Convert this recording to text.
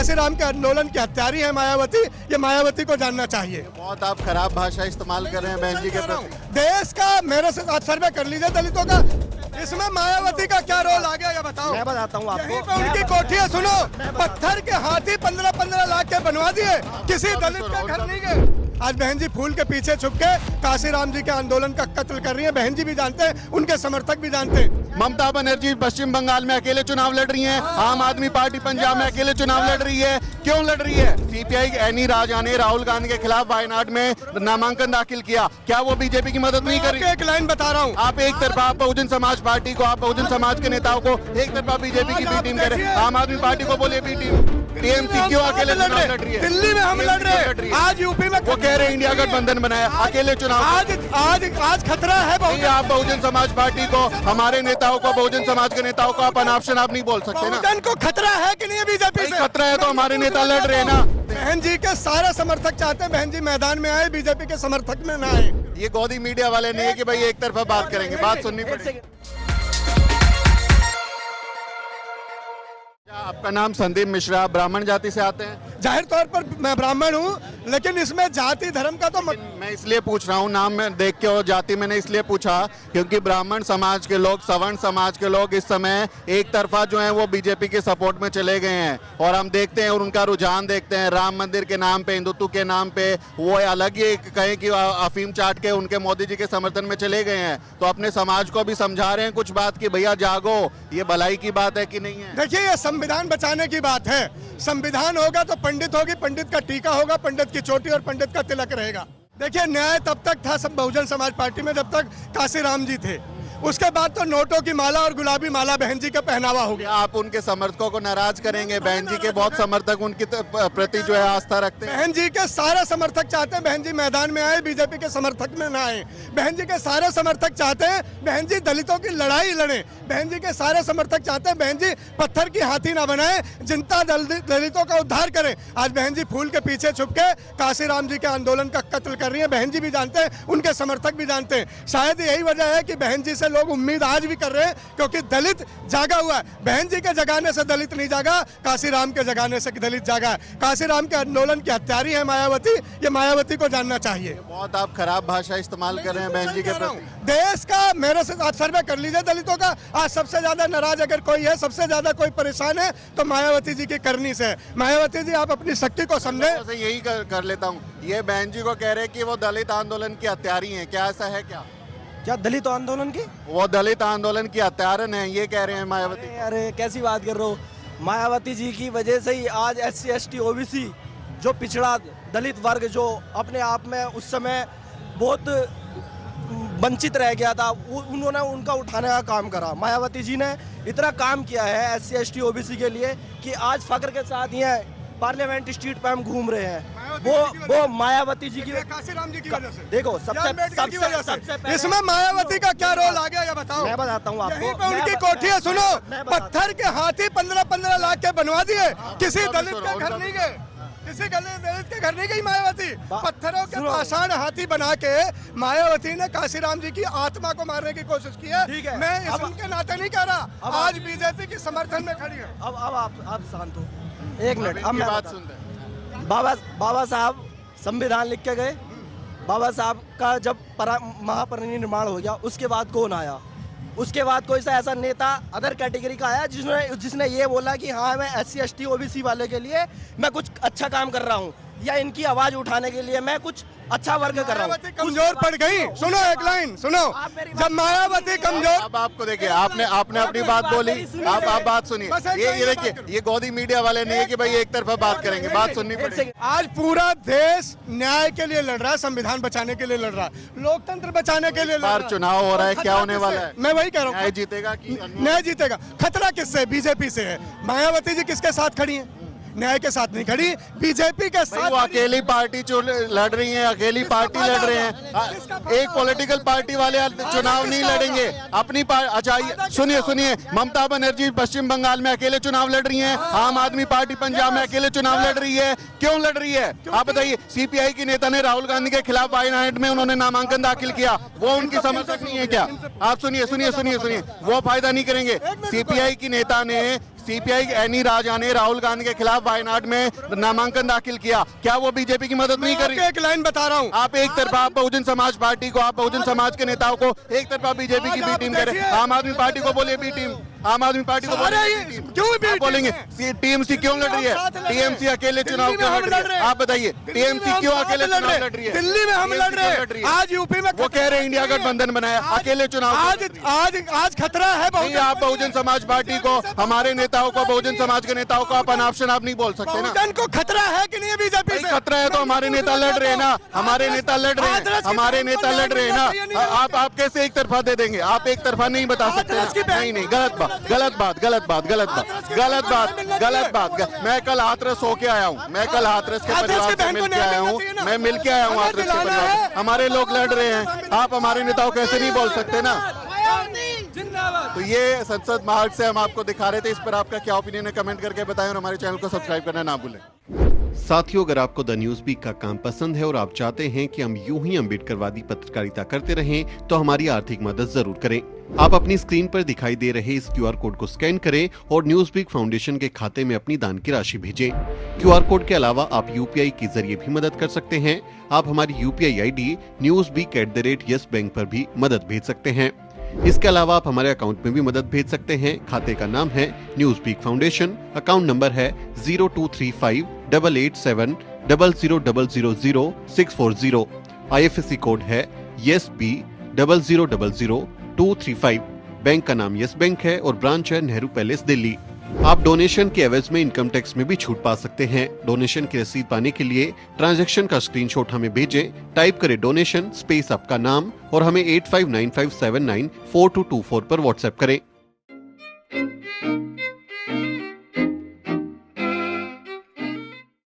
काशीराम के आंदोलन की हत्यारी है मायावती, ये मायावती को जानना चाहिए। बहुत आप खराब भाषा इस्तेमाल कर रहे हैं बहन जी के प्रति। देश का मेरे से आप सर्वे कर लीजिए दलितों का, इसमें मायावती का क्या रोल आ गया ये बताओ। मैं बताता हूँ आपको। यहीं पे उनकी कोठियां सुनो, पत्थर के हाथी 15-15 लाख के बनवा दिए, किसी दलित के घर नहीं गए। आज बहन जी फूल के पीछे छुप के काशीराम जी के आंदोलन का कत्ल कर रही है। बहन जी भी जानते हैं, उनके समर्थक भी जानते हैं। ममता बनर्जी पश्चिम बंगाल में अकेले चुनाव लड़ रही हैं, आम आदमी पार्टी पंजाब में अकेले चुनाव लड़ रही है। क्यों लड़ रही है? सीपीआई एनी राजा ने राहुल गांधी के खिलाफ वायनाड में नामांकन दाखिल किया, क्या वो बीजेपी की मदद नहीं कर रही? एक लाइन बता रहा हूँ, आप एक तरफा बहुजन समाज पार्टी को, आप बहुजन समाज के नेताओं को एक तरफा बीजेपी की बी टीम कह रहे हैं, आम आदमी पार्टी को बोले बी टीम। टीएमसी क्यों अकेले चुनाव लड़ रही है? दिल्ली में हम लड़ रहे हैं, आज यूपी में वो कह रहे हैं इंडिया गठबंधन बनाया, अकेले चुनाव। आज खतरा है। आप बहुजन समाज पार्टी को, हमारे नेताओं को, बहुजन समाज के नेताओं को आप अनाप्शन आप नहीं बोल सकते ना। बहुजन को खतरा है कि नहीं बीजेपी से? खतरा है तो हमारे नेता लड़ रहे हैं ना। बहन जी के सारे समर्थक चाहते हैं बहन जी मैदान में आए, बीजेपी के समर्थक में ना आए। ये गोदी मीडिया वाले नहीं है कि भाई एक तरफा बात करेंगे, बात सुननी पड़ेगी। आपका नाम संदीप मिश्रा, ब्राह्मण जाति से आते हैं? जाहिर तौर पर मैं ब्राह्मण हूँ, लेकिन इसमें जाति धर्म का तो मैं इसलिए पूछ रहा हूँ, नाम में देख के और जाति मैंने इसलिए पूछा क्योंकि ब्राह्मण समाज के लोग, सवर्ण समाज के लोग इस समय एक तरफा जो है वो बीजेपी के सपोर्ट में चले गए हैं। और हम देखते हैं और उनका रुझान देखते हैं, राम मंदिर के नाम पे, हिंदुत्व के नाम पे वो अलग ही कहें कि अफीम चाट के उनके मोदी जी के समर्थन में चले गए हैं। तो अपने समाज को भी समझा रहे हैं कुछ बात की भैया जागो, ये भलाई की बात है कि नहीं है? देखिए, ये संविधान बचाने की बात है। संविधान होगा तो पंडित होगी, पंडित का टीका होगा, पंडित की चोटी और पंडित का तिलक रहेगा। देखिए, न्याय तब तक था सब बहुजन समाज पार्टी में जब तक काशीराम जी थे, उसके बाद तो नोटों की माला और गुलाबी माला बहन जी का पहनावा हो गया। आप उनके समर्थकों को नाराज करेंगे? बहन जी के बहुत समर्थक उनकी प्रति जो है आस्था रखते हैं। बहन जी के सारे समर्थक चाहते हैं बहन जी मैदान में आए, बीजेपी के समर्थक में ना आए। बहन जी के सारे समर्थक चाहते हैं बहन जी दलितों की लड़ाई लड़े। बहन जी के सारे समर्थक चाहते हैं बहन जी पत्थर की हाथी ना बनाए, जनता दलितों का उद्धार करें। आज बहन जी फूल के पीछे छुप के काशीराम जी के आंदोलन का कत्ल कर रही है। बहन जी भी जानते हैं, उनके समर्थक भी जानते हैं। शायद यही वजह है कि बहन जी से लोग उम्मीद आज भी कर रहे हैं, क्योंकि दलित जागा हुआ है। बहन जी के जगाने से दलित नहीं जागा, काशीराम के जगाने से दलित जागा है। काशीराम के आंदोलन की हत्यारी है मायावती, ये मायावती को जानना चाहिए। बहुत आप खराब भाषा इस्तेमाल कर रहे हैं बहन जी के प्रति। देश का मेरे से आप सर्वे कर लीजिए दलितों का, आज सबसे ज्यादा नाराज अगर कोई है, सबसे ज्यादा कोई परेशान है तो मायावती जी की करनी से। मायावती जी, आप अपनी शक्ति को समझे। यही कर लेता हूँ, ये बहन जी को कह रहे हैं कि वो दलित आंदोलन की हत्यारी हैं, क्या ऐसा है? क्या दलित आंदोलन की? वो दलित आंदोलन की हत्यारन है, ये कह रहे हैं मायावती। अरे कैसी बात कर रहे हो? मायावती जी की वजह से ही आज SC ST OBC जो पिछड़ा दलित वर्ग जो अपने आप में उस समय बहुत वंचित रह गया था, उन्होंने उनका उठाने का काम करा। मायावती जी ने इतना काम किया है SC ST OBC के लिए कि आज फख्र के साथ ये पार्लियामेंट स्ट्रीट पे हम घूम रहे हैं। वो मायावती जी की, काशीराम जी की वजह से। देखो सबसे इसमें मायावती का क्या रोल आ गया ये बताओ। मैं बताता हूँ आपको। यहीं पे उनकी कोठियां सुनो, पत्थर के हाथी 15-15 लाख के बनवा दिए, किसी दलित के घर नहीं गए, किसी दलित के घर नहीं गई मायावती। पत्थरों के पाषाण हाथी बना के मायावती ने काशीराम जी की आत्मा को मारने की कोशिश की है। मैं इसके नाते नहीं कह रहा, आज बीजेपी के समर्थन में खड़ी है। अब आप शांत हो, एक मिनट। अब मैं बात सुनते हैं। बाबा साहब संविधान लिख के गए। बाबा साहब का जब महापरिनिर्वाण हो गया, उसके बाद कौन आया? उसके बाद कोई सा ऐसा नेता अदर कैटेगरी का आया जिसने ये बोला कि हाँ मैं SC ST OBC वाले के लिए मैं कुछ अच्छा काम कर रहा हूँ, या इनकी आवाज उठाने के लिए मैं कुछ अच्छा वर्क कर रहा हूँ? कमजोर पड़ गई। सुनो एक लाइन सुनो, जब मायावती कमजोर। अब आपको देखिए, आपने अपनी बात बोली, आप बात सुनिए। ये देखिए, ये गोदी मीडिया वाले नहीं है कि भाई एक तरफा बात करेंगे, बात सुननी पड़ेगी। आज पूरा देश न्याय के लिए लड़ रहा है, संविधान बचाने के लिए लड़ रहा है, लोकतंत्र बचाने के लिए लड़ रहा है। चुनाव हो रहा है, क्या होने वाला है? मैं वही कह रहा हूँ, न्याय जीतेगा कि न्याय जीतेगा? खतरा किससे? बीजेपी से है। मायावती जी किसके साथ खड़ी है? न्याय के साथ नहीं खड़ी, बीजेपी के साथ। वो अकेली पार्टी लड़ रही है, अकेली पार्टी लड़ रहे हैं। एक पॉलिटिकल पार्टी वाले चुनाव नहीं लड़ेंगे अपनी अच्छा सुनिए, ममता बनर्जी पश्चिम बंगाल में अकेले चुनाव लड़ रही हैं, आम आदमी पार्टी पंजाब में अकेले चुनाव लड़ रही है। क्यों लड़ रही है आप बताइए? सीपीआई की नेता ने राहुल गांधी के खिलाफ वायनाड में उन्होंने नामांकन दाखिल किया, वो उनकी समर्थक नहीं है क्या? आप सुनिए, वो फायदा नहीं करेंगे। सीपीआई की नेता ने सीपीआई एनी राजा ने राहुल गांधी के खिलाफ वायनाड में नामांकन दाखिल किया, क्या वो बीजेपी की मदद नहीं करी? एक लाइन बता रहा हूँ, आप एक तरफा आप बहुजन समाज पार्टी को, आप बहुजन समाज के नेताओं को एक तरफा बीजेपी की बी टीम करें, आम आदमी पार्टी को बोलिए बी टीम, आम आदमी पार्टी को क्यों बोलेंगे? टीएमसी क्यों लड़ रही है? टीएमसी अकेले चुनाव क्यों लड़ रही है? आप बताइए, टीएमसी क्यों अकेले चुनाव लड़ रही है? दिल्ली में हम लड़ रहे हैं, आज यूपी में वो कह रहे हैं इंडिया गठबंधन बनाया, अकेले चुनाव। आज खतरा है। नहीं, आप बहुजन समाज पार्टी को, हमारे नेताओं को, बहुजन समाज के नेताओं को अपन ऑप्शन आप नहीं बोल सकते ना। बहुजन को खतरा है कि नहीं बीजेपी से? खतरा है तो हमारे नेता लड़ रहे हैं ना, हमारे नेता लड़ रहे हैं, हमारे नेता लड़ रहे हैं ना। आप कैसे एक तरफा दे देंगे? आप एक तरफा नहीं बता सकते। नहीं, गलत बात, गलत बात, गलत बात, गलत बात, गलत बात, गलत बात। मैं कल हाथरस होके आया हूँ, मैं कल हाथरस के परिवार से मिल के आया हूँ, मैं मिल के आया हूँ हाथरस के परिवार। हमारे लोग लड़ रहे हैं, आप हमारे नेताओं को ऐसे नहीं बोल सकते ना। तो ये संसद मार्ग से हम आपको दिखा रहे थे, इस पर आपका क्या ओपिनियन है कमेंट करके बताएं और हमारे चैनल को सब्सक्राइब करना ना भूलें। साथियों, अगर आपको द न्यूज वीक का काम पसंद है और आप चाहते हैं कि हम यूं ही अम्बेडकरवादी पत्रकारिता करते रहें, तो हमारी आर्थिक मदद जरूर करें। आप अपनी स्क्रीन पर दिखाई दे रहे इस क्यूआर कोड को स्कैन करें और न्यूज वीक फाउंडेशन के खाते में अपनी दान की राशि भेजें। क्यूआर कोड के अलावा आप यूपीआई के जरिए भी मदद कर सकते हैं। आप हमारी यूपीआई आईडी newsweek@yes बैंक पर भी मदद भेज सकते हैं। इसके अलावा आप हमारे अकाउंट में भी मदद भेज सकते हैं। खाते का नाम है Newsweek foundation, account number है 02358800000640। IFSC कोड है YesB000235। बैंक का नाम यस बैंक है और ब्रांच है नेहरू पैलेस दिल्ली। आप डोनेशन के एवज में इनकम टैक्स में भी छूट पा सकते हैं। डोनेशन की रसीद पाने के लिए ट्रांजैक्शन का स्क्रीनशॉट हमें भेजें, टाइप करें डोनेशन स्पेस आपका नाम और हमें 8595794224 पर व्हाट्सएप करें।